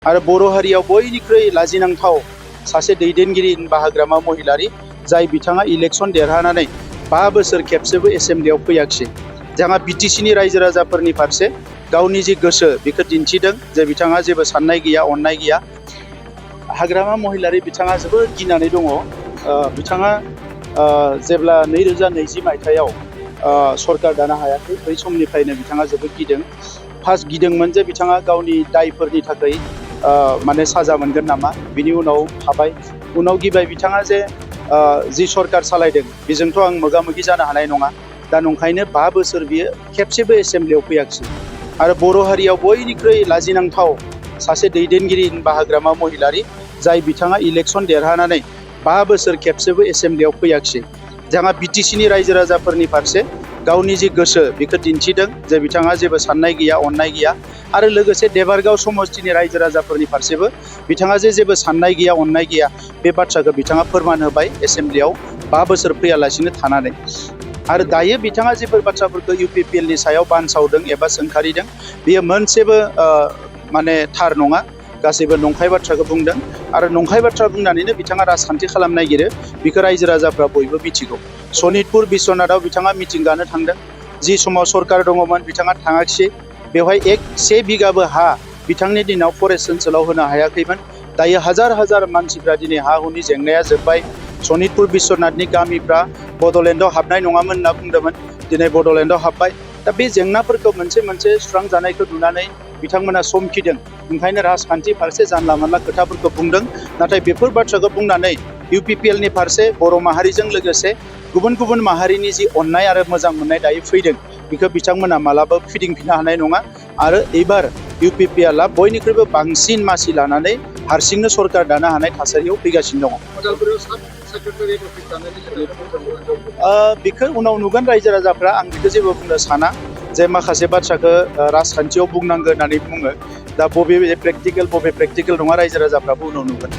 आरो बर' हारियाव बयनिख्रुइ लाजिनांथाव सासे दैदेनगिरि हाग्रामा महिलारि जाय बिथाङा इलेक्शन देरहानानै 5 बोसोर खेबसेबो एसेम्ब्लियाव फैयाखिसै। जोंहा बिटिसिनि रायजो राजाफोरनि फारसे गावनि जि गोसो बेखौ दिन्थिदों जे बिथाङा जेबो साननाय गैया, अननाय गैया। हाग्रामा महिलारि बिथाङा जोबोद गिनानै दङ। बिथाङा जेब्ला 2020 मायथाइयाव सरकार दानो हायाखै बै समनिफ्रायनो बिथाङा जोबोद गिदों। फार्स्ट गिदोंमोन जे बिथाङा गावनि दायफोरनि थाखाय माने साजा मोनगोन नामा, बिनि उनाव थाबाय। उनाव गिबाय बिथाङा जे जि सरकार सालायदों बेजोंथ' आं मोगा मोगि जानो हानाय नङा। दा नंखायनो 5 बोसोर बियो खेबसेबो एसेम्ब्लियाव फैयाखिसै। आरो बर' हारियाव बयनिख्रुइ लाजिनांथाव सासे दैदेनगिरि हाग्रामा महिलारि जाय बिथाङा इलेक्शन देरहानानै 5 बोसोर खेबसेबो एसेम्ब्लियाव फैयाखिसै। जोंहा बिटिसिनि रायजो राजाफोरनि फारसे गावनि जि गोसो बेखौ दिन्थिदों जे बिथाङा जेबो साननाय गैया, अननाय गैया। आरो लोगोसे देबारगाव समस्तिनि रायजो राजाफोरनि फारसेबो बिथाङा जे जेबो साननाय गैया, अननाय गैया बे बाथ्राखौ बिथाङा फोरमान होबाय एसेम्ब्लियाव 5 बोसोर फैयालासिनो थानानै। आरो दायो बिथाङा जेफोर बाथ्राफोरखौ UPPLनि सायाव बानसावदों एबा सोंखारिदों बेयो मोनसेबो माने थार नङा। गासैबो नंखाय बाथ्राखौ बुंदों आरो नंखाय बाथ्रा बुंनानैनो बिथाङा राजखान्थि खालामनो नागिरो। बेखौ रायजो राजाफ्रा बयबो मिथिगौ। सनितपुर बिश्वनाथाव बिथाङा मिटिं गानो थांदों। जि समाव सरकार दङमोन बिथाङा थाङाखिसै। बेवहाय 1 बिगाबो हा बिथांनि दिनाव फरेस्ट ओनसोलाव होनो हायाखैमोन। दायो हाजार हाजार मानसिफ्रा दिनै हा हुनि जेंनाया जोब्बाय। सनितपुर बिश्वनाथनि गामिफ्रा बड'लेण्डआव हाबनाय नङामोन होनना बुंदोंमोन, दिनै बड'लेण्डआव हाबबाय। दा बे जेंनाफोरखौ मोनसे मोनसे सुस्रांजानायखौ नुनानै बिथांमोना समखिदों। ओंखायनो राजखान्थि फारसे जानला मोनला खोथाफोरखौ बुंदों। नाथाय बेफोर बाथ्राखौ बुंनानै UPPLनि फारसे बर' माहारिजों लोगोसे गुबुन गुबुन माहारिनि जि अननाय आरो मोजां मोननाय दायो फैदों बेखौ बिथांमोना मालाबा फिदिंफिननो हानाय नङा। आरो एबार UPPLआ बयनिख्रुइबो बांसिन मासि लानानै हारसिंनो सरकार दानो हानाय थासारियाव फैगासिनो दङ। बेखौ उनाव नुगोन रायजो राजाफ्रा। आं बेखौ जेबो बुंनो साना जे माखासे बाथ्राखौ राजखान्थियाव बुंनांगौ होननानै बुङो। दा बबे प्रेक्टिकेल बबे प्रेक्टिकेल नङा रायजो राजाफ्राबो उनाव नुगोन।